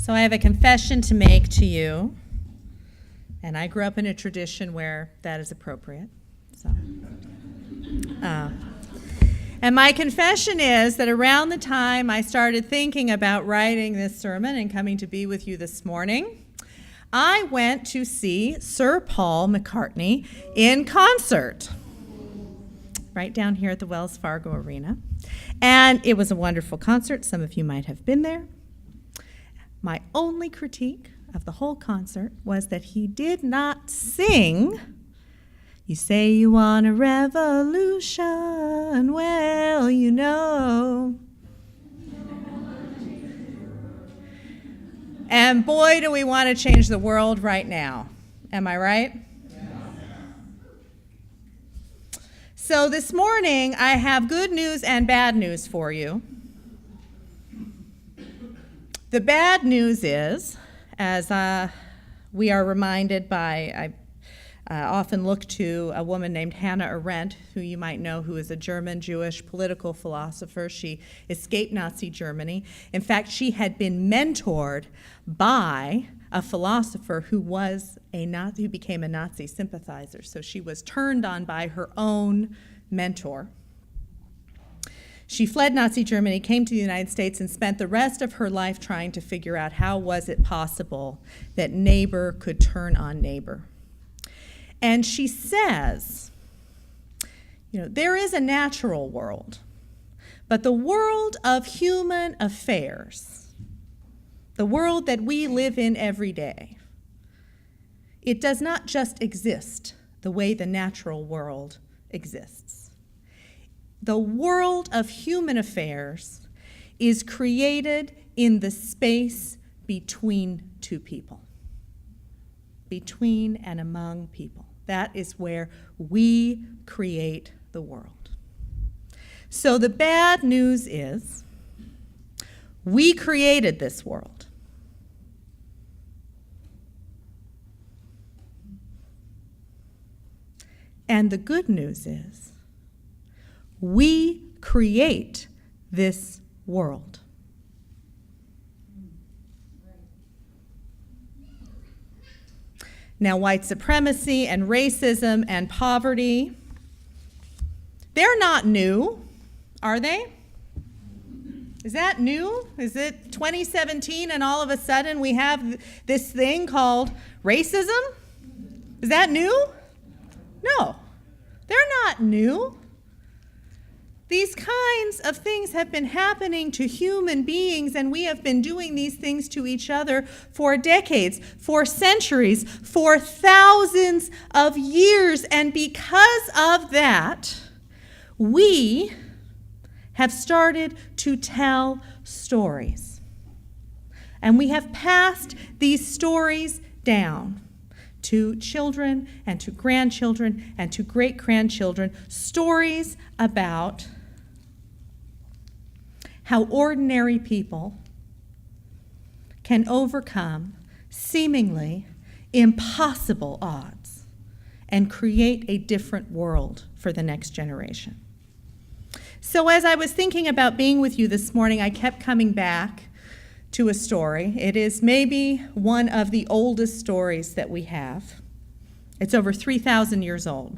So I have a confession to make to you, and I grew up in a tradition where that is appropriate. And my confession is that around the time I started thinking about writing this sermon and coming to be with you this morning, I went to see Sir Paul McCartney in concert right down here at the Wells Fargo Arena. And it was a wonderful concert. Some of you might have been there. My only critique of the whole concert was that he did not sing, "You say you want a revolution, well, you know." And boy, do we want to change the world right now. Am I right? So this morning, I have good news and bad news for you. The bad news is, as we are reminded by, I often look to a woman named Hannah Arendt, who you might know, who is a German Jewish political philosopher. She escaped Nazi Germany. In fact, she had been mentored by a philosopher who was a Nazi, who became a Nazi sympathizer. So she was turned on by her own mentor. She fled Nazi Germany, came to the United States, and spent the rest of her life trying to figure out how was it possible that neighbor could turn on neighbor. And she says, there is a natural world, but the world of human affairs, the world that we live in every day, it does not just exist the way the natural world exists. The world of human affairs is created in the space between two people, between and among people. That is where we create the world. So the bad news is we created this world. And the good news is we create this world. Now, white supremacy and racism and poverty, they're not new, are they? Is that new? Is it 2017 and all of a sudden we have this thing called racism? Is that new? No, they're not new. These kinds of things have been happening to human beings, and we have been doing these things to each other for decades, for centuries, for thousands of years. And because of that, we have started to tell stories. And we have passed these stories down to children and to grandchildren and to great-grandchildren, stories about how ordinary people can overcome seemingly impossible odds and create a different world for the next generation. So as I was thinking about being with you this morning, I kept coming back to a story. It is maybe one of the oldest stories that we have. It's over 3,000 years old.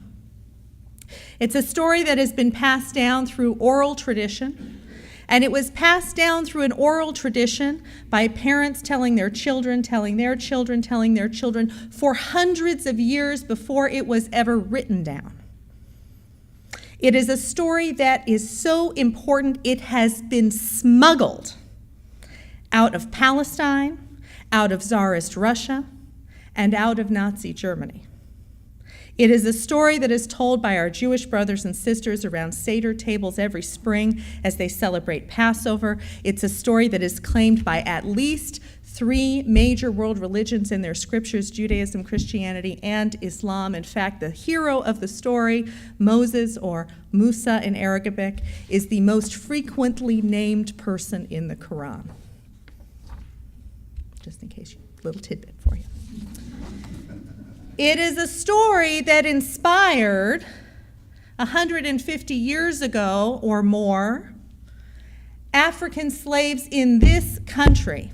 It's a story that has been passed down through oral tradition, and it was passed down through an oral tradition by parents telling their children, telling their children, telling their children for hundreds of years before it was ever written down. It is a story that is so important it has been smuggled out of Palestine, out of Tsarist Russia, and out of Nazi Germany. It is a story that is told by our Jewish brothers and sisters around Seder tables every spring as they celebrate Passover. It's a story that is claimed by at least 3 major world religions in their scriptures: Judaism, Christianity, and Islam. In fact, the hero of the story, Moses, or Musa in Arabic, is the most frequently named person in the Quran. Just in case, little tidbit for you. It is a story that inspired 150 years ago or more African slaves in this country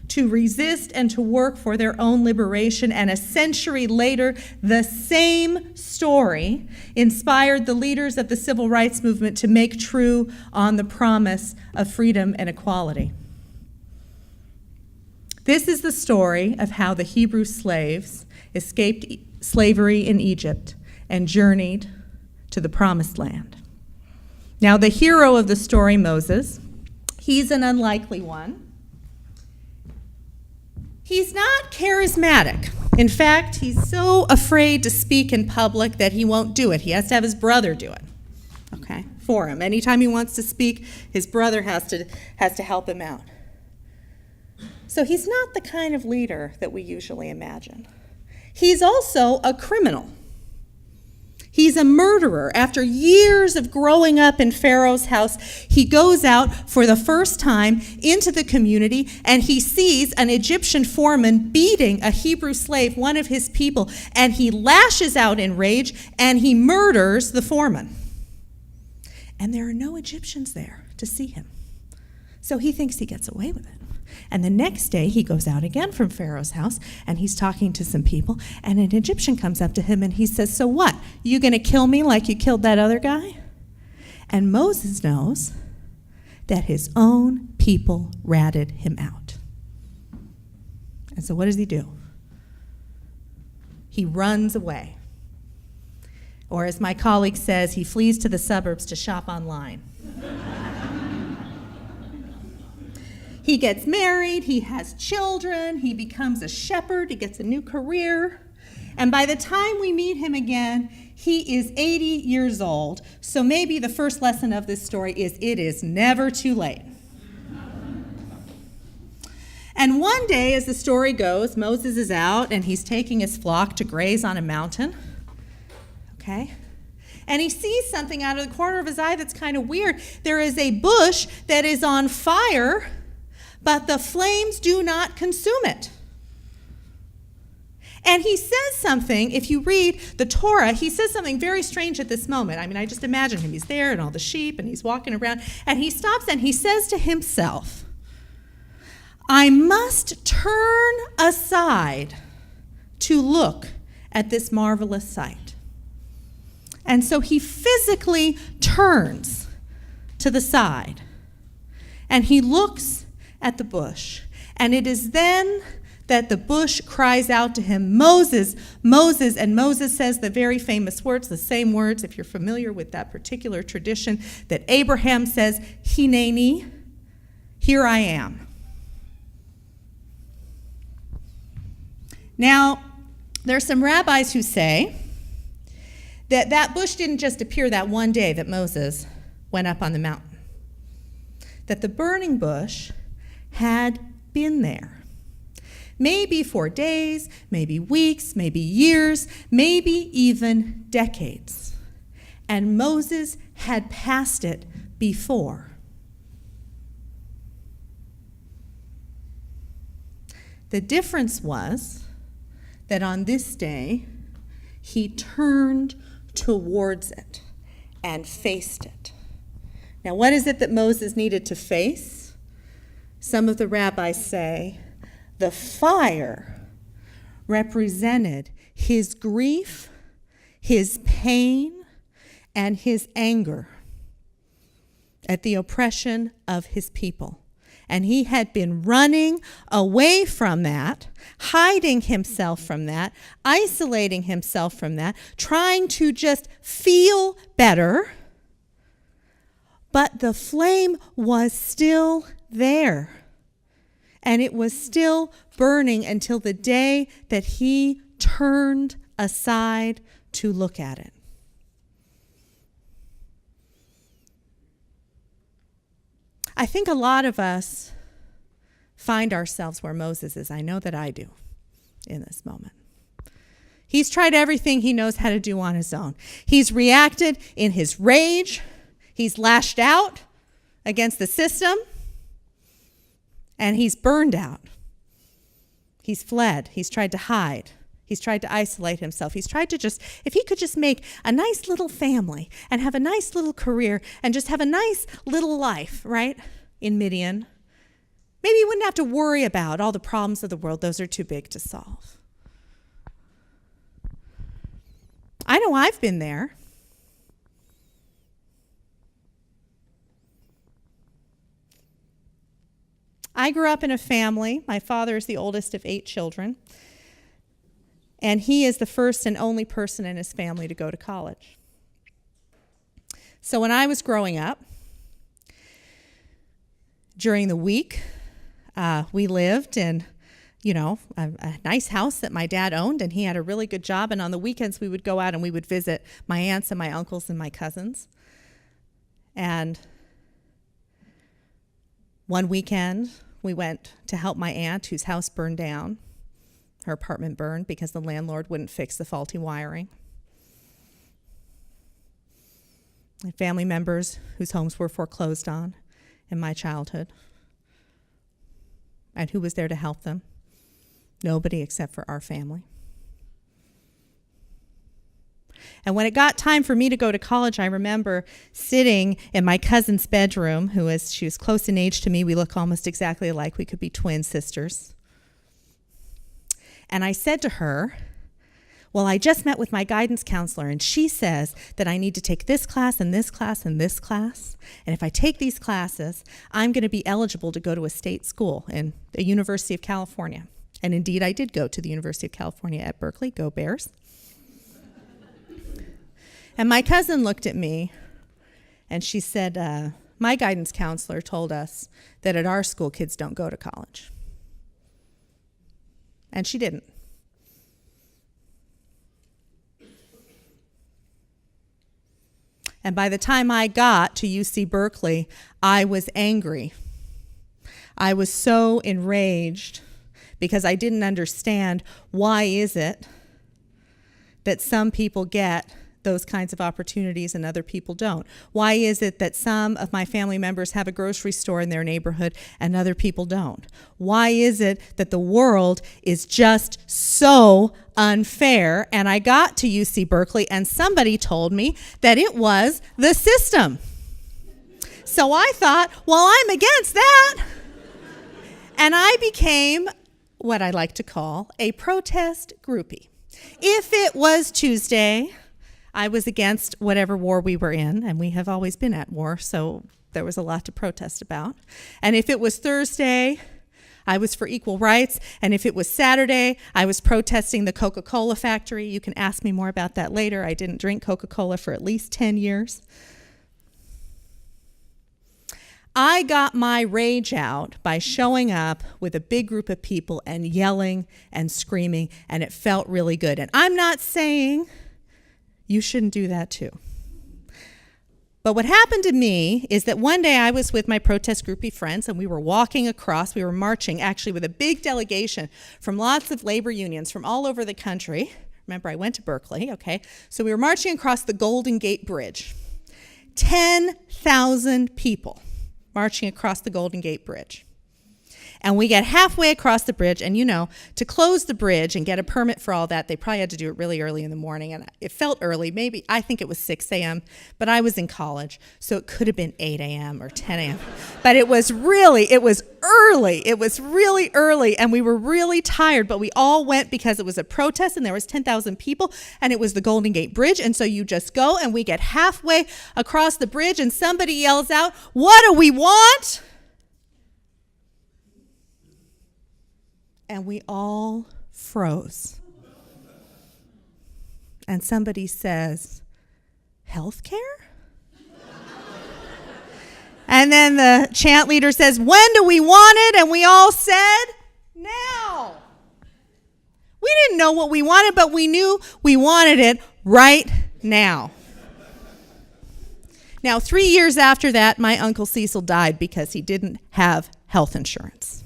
to resist and to work for their own liberation. And a century later, the same story inspired the leaders of the civil rights movement to make true on the promise of freedom and equality. This is the story of how the Hebrew slaves escaped slavery in Egypt and journeyed to the promised land. Now, the hero of the story, Moses, he's an unlikely one. He's not charismatic. In fact, he's so afraid to speak in public that he won't do it. He has to have his brother do it, okay, for him. Anytime he wants to speak, his brother has to help him out. So he's not the kind of leader that we usually imagine. He's also a criminal. He's a murderer. After years of growing up in Pharaoh's house, he goes out for the first time into the community, and he sees an Egyptian foreman beating a Hebrew slave, one of his people, and he lashes out in rage, and he murders the foreman. And there are no Egyptians there to see him. So he thinks he gets away with it. And the next day, he goes out again from Pharaoh's house, and he's talking to some people, and an Egyptian comes up to him, and he says, "So what? You going to kill me like you killed that other guy?" And Moses knows that his own people ratted him out. And so what does he do? He runs away. Or as my colleague says, he flees to the suburbs to shop online. He gets married, he has children, he becomes a shepherd, he gets a new career. And by the time we meet him again, he is 80 years old. So maybe the first lesson of this story is it is never too late. And one day, as the story goes, Moses is out and he's taking his flock to graze on a mountain. Okay? And he sees something out of the corner of his eye that's kind of weird. There is a bush that is on fire, but the flames do not consume it. And he says something, if you read the Torah, he says something very strange at this moment. I mean, I just imagine him. He's there and all the sheep, and he's walking around, and he stops and he says to himself, "I must turn aside to look at this marvelous sight." And so he physically turns to the side, and he looks at the bush. And it is then that the bush cries out to him, "Moses, Moses." And Moses says the very famous words, the same words, if you're familiar with that particular tradition, that Abraham says, "Hineni," here I am. Now, there are some rabbis who say that that bush didn't just appear that one day that Moses went up on the mountain, that the burning bush had been there. Maybe for days, maybe weeks, maybe years, maybe even decades. And Moses had passed it before. The difference was that on this day, he turned towards it and faced it. Now, what is it that Moses needed to face? Some of the rabbis say the fire represented his grief, his pain, and his anger at the oppression of his people. And he had been running away from that, hiding himself from that, isolating himself from that, trying to just feel better. But the flame was still there. And it was still burning until the day that he turned aside to look at it. I think a lot of us find ourselves where Moses is. I know that I do in this moment. He's tried everything he knows how to do on his own. He's reacted in his rage. He's lashed out against the system. And he's burned out. He's fled. He's tried to hide. He's tried to isolate himself. He's tried to just, if he could just make a nice little family and have a nice little career and just have a nice little life, right, in Midian, Maybe you wouldn't have to worry about all the problems of the world. Those are too big to solve. I know I've been there. I grew up in a family. My father is the oldest of 8 children. And he is the first and only person in his family to go to college. So when I was growing up, during the week, we lived in, a nice house that my dad owned, and he had a really good job. And on the weekends, we would go out and we would visit my aunts and my uncles and my cousins. And one weekend, we went to help my aunt whose house burned down. Her apartment burned because the landlord wouldn't fix the faulty wiring. And family members whose homes were foreclosed on in my childhood. And who was there to help them? Nobody except for our family. And when it got time for me to go to college, I remember sitting in my cousin's bedroom, she was close in age to me. We look almost exactly alike. We could be twin sisters. And I said to her, well, I just met with my guidance counselor, and she says that I need to take this class and this class and this class. And if I take these classes, I'm going to be eligible to go to a state school in the University of California. And indeed, I did go to the University of California at Berkeley. Go Bears. And my cousin looked at me, and she said, my guidance counselor told us that at our school, kids don't go to college. And she didn't. And by the time I got to UC Berkeley, I was angry. I was so enraged because I didn't understand why is it that some people get those kinds of opportunities and other people don't? Why is it that some of my family members have a grocery store in their neighborhood and other people don't? Why is it that the world is just so unfair? And I got to UC Berkeley and somebody told me that it was the system. So I thought, well, I'm against that. And I became what I like to call a protest groupie. If it was Tuesday, I was against whatever war we were in, and we have always been at war, so there was a lot to protest about. And if it was Thursday, I was for equal rights, and if it was Saturday, I was protesting the Coca-Cola factory. You can ask me more about that later. I didn't drink Coca-Cola for at least 10 years. I got my rage out by showing up with a big group of people and yelling and screaming, and it felt really good. And I'm not saying you shouldn't do that too. But what happened to me is that one day I was with my protest groupie friends, and we were marching actually with a big delegation from lots of labor unions from all over the country. Remember, I went to Berkeley, okay? So we were marching across the Golden Gate Bridge. 10,000 people marching across the Golden Gate Bridge. And we get halfway across the bridge, and to close the bridge and get a permit for all that, they probably had to do it really early in the morning. And it felt early, I think it was 6 a.m., but I was in college, so it could have been 8 a.m. or 10 a.m. But it was early. It was really early, and we were really tired, but we all went because it was a protest, and there was 10,000 people, and it was the Golden Gate Bridge. And so you just go, and we get halfway across the bridge, and somebody yells out, "What do we want?" And we all froze. And somebody says, "Healthcare?" And then the chant leader says, "When do we want it?" And we all said, "Now." We didn't know what we wanted, but we knew we wanted it right now. Now, 3 years after that, my Uncle Cecil died because he didn't have health insurance.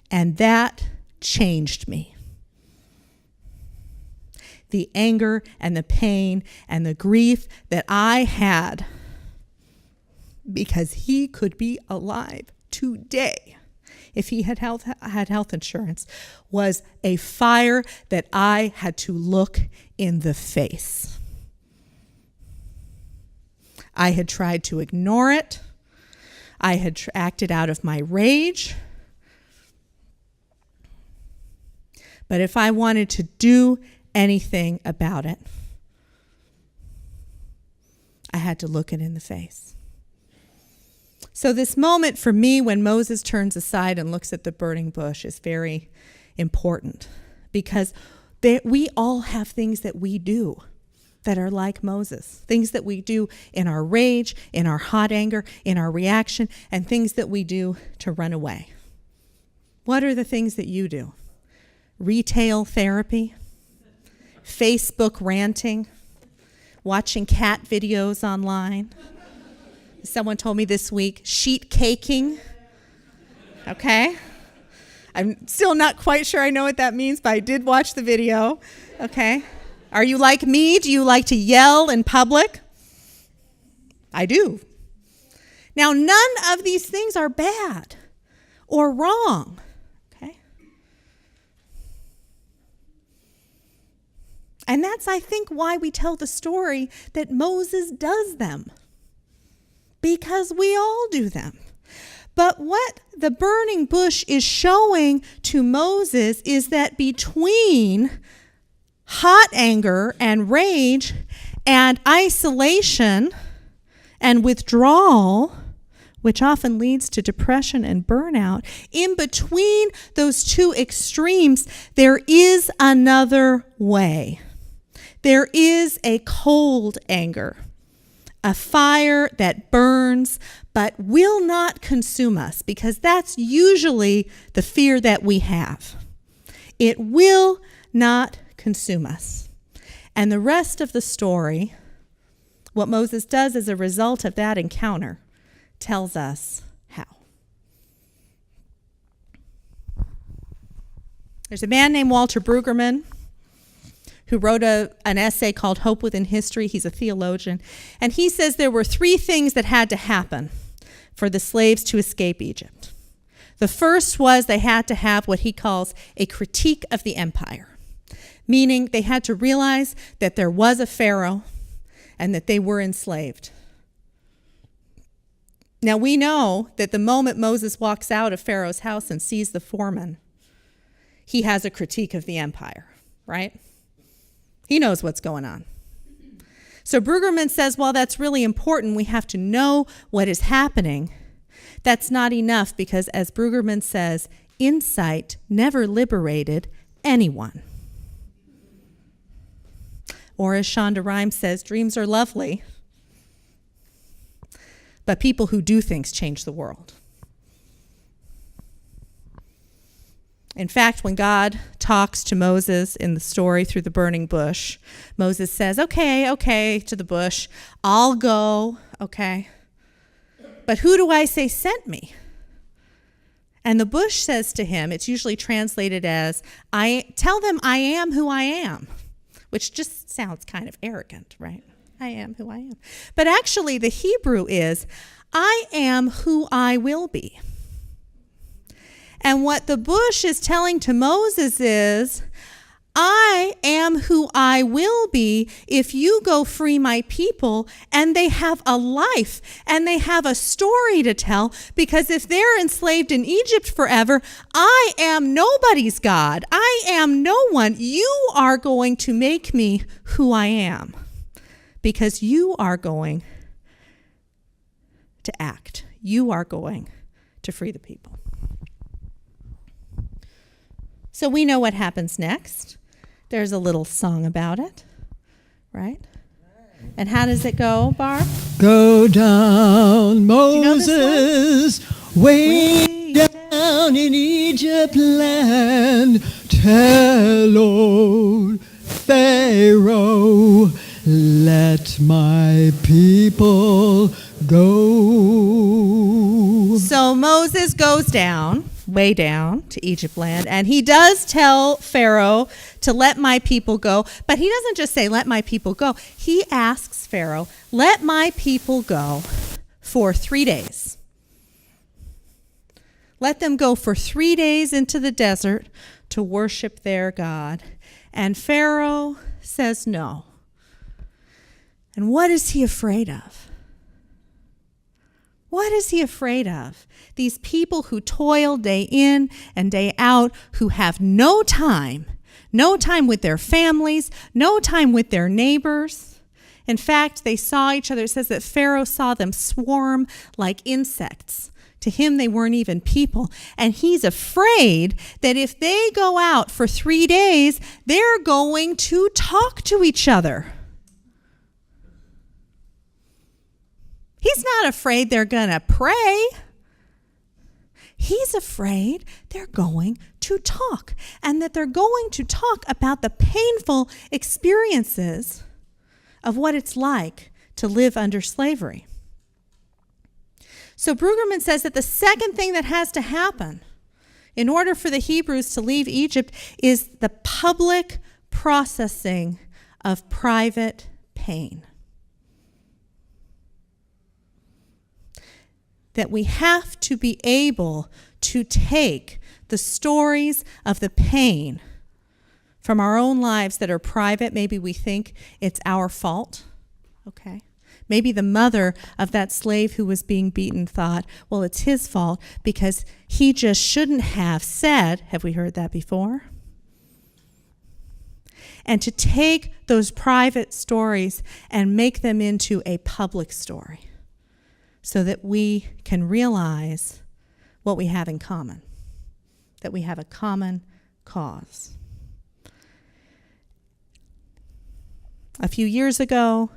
And that changed me. The anger and the pain and the grief that I had because he could be alive today if he had health insurance was a fire that I had to look in the face. I had tried to ignore it. I had acted out of my rage. But if I wanted to do anything about it, I had to look it in the face. So this moment for me when Moses turns aside and looks at the burning bush is very important, because we all have things that we do that are like Moses, things that we do in our rage, in our hot anger, in our reaction, and things that we do to run away. What are the things that you do? Retail therapy, Facebook ranting, watching cat videos online. Someone told me this week, sheet caking. Okay? I'm still not quite sure I know what that means, but I did watch the video. Okay? Are you like me? Do you like to yell in public? I do. Now, none of these things are bad or wrong. Okay? And that's, I think, why we tell the story that Moses does them. Because we all do them. But what the burning bush is showing to Moses is that between hot anger and rage and isolation and withdrawal, which often leads to depression and burnout, in between those two extremes, there is another way. There is a cold anger, a fire that burns but will not consume us, because that's usually the fear that we have. It will not consume us. And the rest of the story, what Moses does as a result of that encounter, tells us how. There's a man named Walter Brueggemann who wrote an essay called Hope Within History. He's a theologian. And he says there were 3 things that had to happen for the slaves to escape Egypt. The first was they had to have what he calls a critique of the empire, meaning they had to realize that there was a Pharaoh and that they were enslaved. Now we know that the moment Moses walks out of Pharaoh's house and sees the foreman, he has a critique of the empire, right? He knows what's going on. So Brueggemann says, while that's really important, we have to know what is happening. That's not enough because, as Brueggemann says, insight never liberated anyone. Or as Shonda Rhimes says, dreams are lovely, but people who do things change the world. In fact, when God talks to Moses in the story through the burning bush, Moses says, okay, to the bush, I'll go, okay. But who do I say sent me? And the bush says to him, it's usually translated as, tell them I am who I am, which just sounds kind of arrogant, right? I am who I am. But actually the Hebrew is, I am who I will be. And what the bush is telling to Moses is, I am who I will be if you go free my people and they have a life and they have a story to tell, because if they're enslaved in Egypt forever, I am nobody's God. I am no one. You are going to make me who I am because you are going to act. You are going to free the people. So we know what happens next. There's a little song about it, right? And how does it go, Barb? Go down, Moses, way down in Egypt land. Tell old Pharaoh, let my people go. So Moses goes down, way down to Egypt land, and he does tell Pharaoh to let my people go, but he doesn't just say, let my people go. He asks Pharaoh, let my people go for 3 days. Let them go for 3 days into the desert to worship their God. And Pharaoh says no. And what is he afraid of? What is he afraid of? These people who toil day in and day out, who have no time with their families, no time with their neighbors. In fact, they saw each other. It says that Pharaoh saw them swarm like insects. To him, they weren't even people. And he's afraid that if they go out for 3 days, they're going to talk to each other. He's not afraid they're going to pray. He's afraid they're going to talk, and that they're going to talk about the painful experiences of what it's like to live under slavery. So Brueggemann says that the second thing that has to happen in order for the Hebrews to leave Egypt is the public processing of private pain. That we have to be able to take the stories of the pain from our own lives that are private. Maybe we think it's our fault, okay? Maybe the mother of that slave who was being beaten thought, well, it's his fault because he just shouldn't have said, have we heard that before? And to take those private stories and make them into a public story so that we can realize what we have in common, that we have a common cause. A few years ago,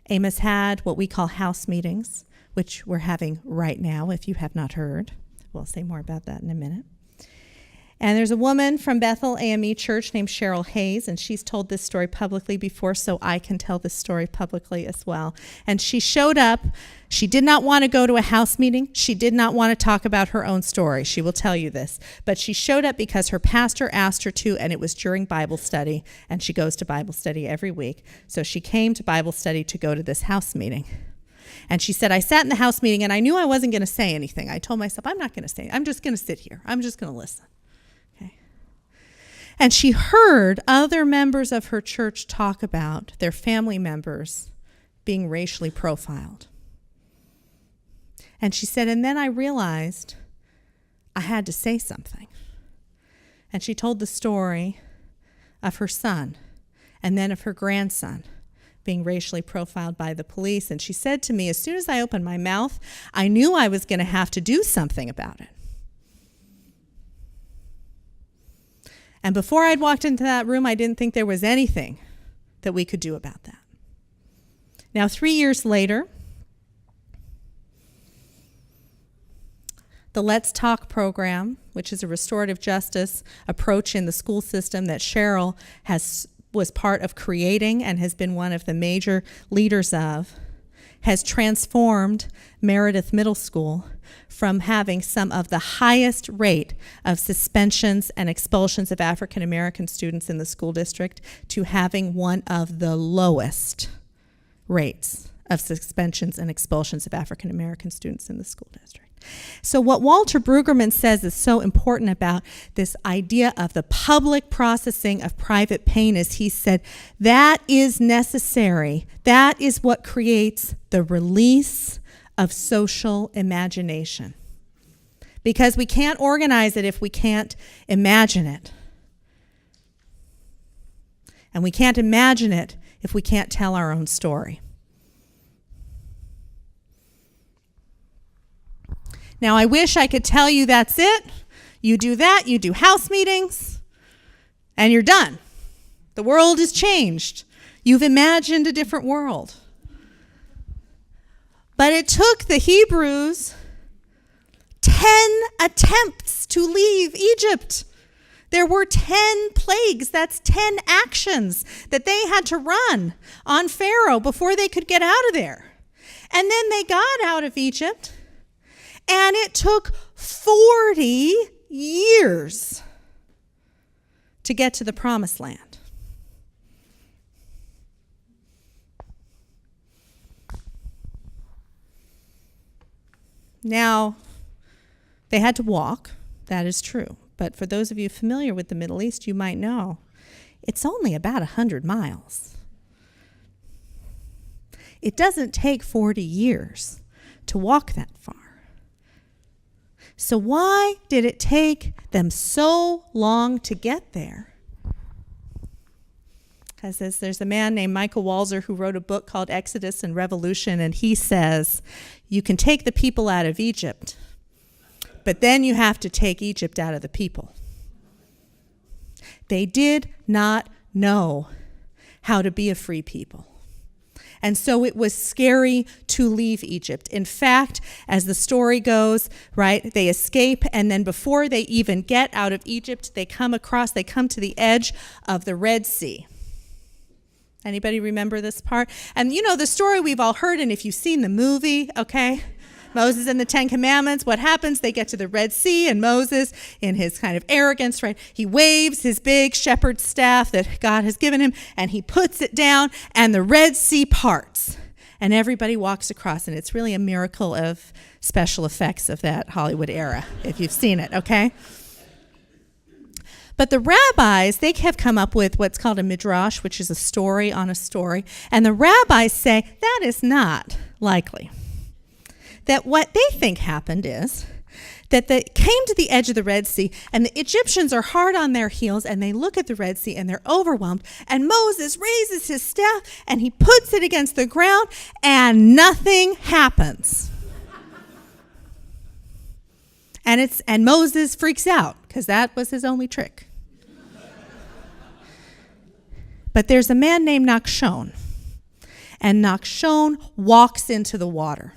AMOS had what we call house meetings, which we're having right now, if you have not heard. We'll say more about that in a minute. And there's a woman from Bethel AME Church named Cheryl Hayes, and she's told this story publicly before, so I can tell this story publicly as well. And she showed up. She did not want to go to a house meeting. She did not want to talk about her own story. She will tell you this. But she showed up because her pastor asked her to, and it was during Bible study, and she goes to Bible study every week. So she came to Bible study to go to this house meeting. And she said, I sat in the house meeting, and I knew I wasn't going to say anything. I told myself, I'm not going to say anything. I'm just going to sit here. I'm just going to listen. And she heard other members of her church talk about their family members being racially profiled. And she said, and then I realized I had to say something. And she told the story of her son and then of her grandson being racially profiled by the police. And she said to me, as soon as I opened my mouth, I knew I was going to have to do something about it. And before I'd walked into that room, I didn't think there was anything that we could do about that. Now, 3 years later, the Let's Talk program, which is a restorative justice approach in the school system that Cheryl was part of creating and has been one of the major leaders of, has transformed Meredith Middle School from having some of the highest rate of suspensions and expulsions of African American students in the school district to having one of the lowest rates of suspensions and expulsions of African American students in the school district. So what Walter Brueggemann says is so important about this idea of the public processing of private pain is he said, that is necessary. That is what creates the release of social imagination. Because we can't organize it if we can't imagine it. And we can't imagine it if we can't tell our own story. Now, I wish I could tell you that's it. You do that, you do house meetings, and you're done. The world has changed. You've imagined a different world. But it took the Hebrews 10 attempts to leave Egypt. There were 10 plagues. That's 10 actions that they had to run on Pharaoh before they could get out of there. And then they got out of Egypt. And it took 40 years to get to the promised land. Now, they had to walk, that is true. But for those of you familiar with the Middle East, you might know it's only about 100 miles. It doesn't take 40 years to walk that far. So why did it take them so long to get there? Because there's a man named Michael Walzer who wrote a book called Exodus and Revolution, and he says, you can take the people out of Egypt, but then you have to take Egypt out of the people. They did not know how to be a free people. And so it was scary to leave Egypt. In fact, as the story goes, right, they escape, and then before they even get out of Egypt, they come to the edge of the Red Sea. Anybody remember this part? And you know the story we've all heard, and if you've seen the movie, okay, Moses and the Ten Commandments, what happens? They get to the Red Sea, and Moses, in his kind of arrogance, right, he waves his big shepherd's staff that God has given him, and he puts it down, and the Red Sea parts, and everybody walks across, and it's really a miracle of special effects of that Hollywood era, if you've seen it, okay? But the rabbis, they have come up with what's called a midrash, which is a story on a story, and the rabbis say that is not likely. That what they think happened is that they came to the edge of the Red Sea, and the Egyptians are hard on their heels, and they look at the Red Sea, and they're overwhelmed, and Moses raises his staff, and he puts it against the ground, and nothing happens. And Moses freaks out, because that was his only trick. But there's a man named Nachshon, and Nachshon walks into the water.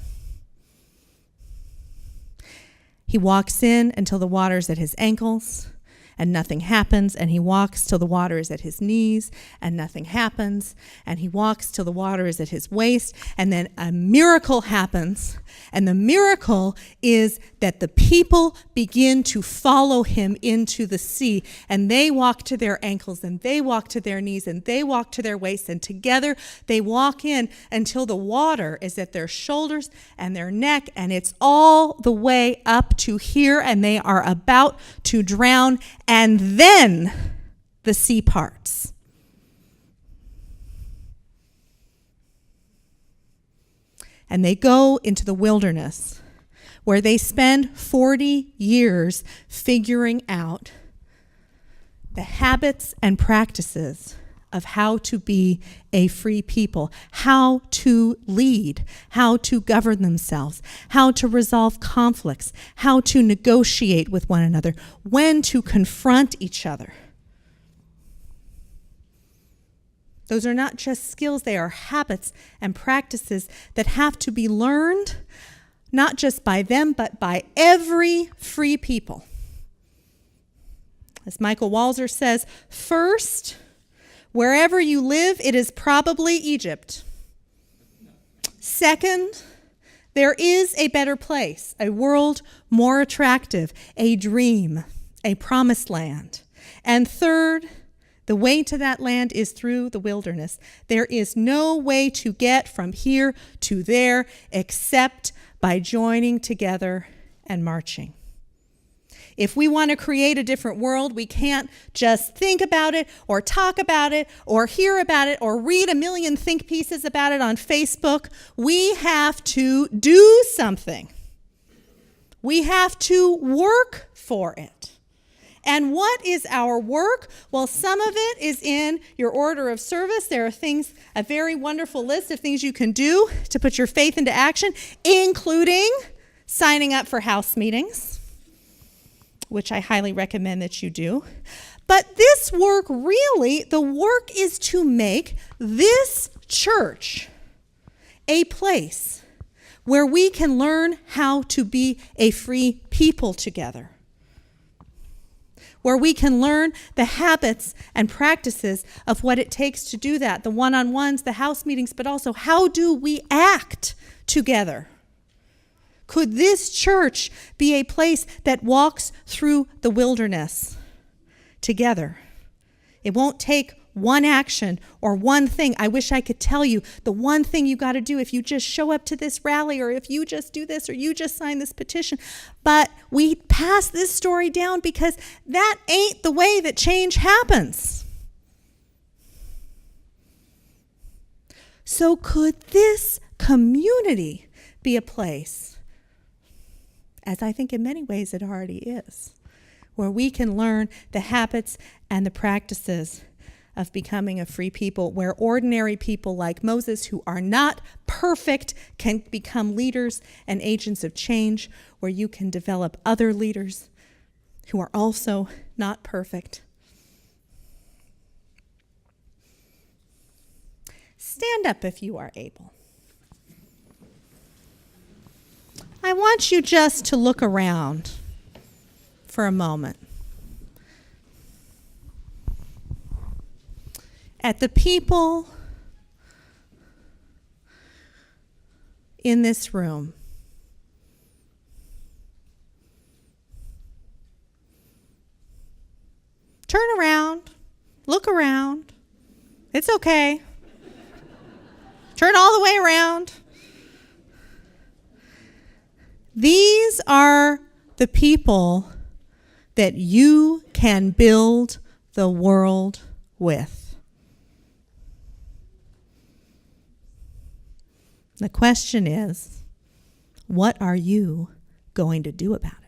He walks in until the water's at his ankles, and nothing happens, and he walks till the water is at his knees, and nothing happens, and he walks till the water is at his waist, and then a miracle happens, and the miracle is that the people begin to follow him into the sea, and they walk to their ankles, and they walk to their knees, and they walk to their waists, and together they walk in until the water is at their shoulders and their neck, and it's all the way up to here, and they are about to drown, and then the sea parts. And they go into the wilderness, where they spend 40 years figuring out the habits and practices of how to be a free people, how to lead, how to govern themselves, how to resolve conflicts, how to negotiate with one another, when to confront each other. Those are not just skills, they are habits and practices that have to be learned, not just by them, but by every free people. As Michael Walzer says, first, wherever you live, it is probably Egypt. Second, there is a better place, a world more attractive, a dream, a promised land. And third, the way to that land is through the wilderness. There is no way to get from here to there except by joining together and marching. If we want to create a different world, we can't just think about it or talk about it or hear about it or read a million think pieces about it on Facebook. We have to do something. We have to work for it. And what is our work? Well, some of it is in your order of service. There are things, a very wonderful list of things you can do to put your faith into action, including signing up for house meetings, which I highly recommend that you do. But this work, really, the work is to make this church a place where we can learn how to be a free people together, where we can learn the habits and practices of what it takes to do that, the one-on-ones, the house meetings, but also how do we act together? Could this church be a place that walks through the wilderness together? It won't take one action or one thing. I wish I could tell you the one thing you got to do if you just show up to this rally or if you just do this or you just sign this petition. But we pass this story down because that ain't the way that change happens. So could this community be a place as I think in many ways it already is, where we can learn the habits and the practices of becoming a free people, where ordinary people like Moses, who are not perfect, can become leaders and agents of change, where you can develop other leaders who are also not perfect. Stand up if you are able. I want you just to look around for a moment at the people in this room. Turn around, look around. It's okay. Turn all the way around. These are the people that you can build the world with. The question is, what are you going to do about it?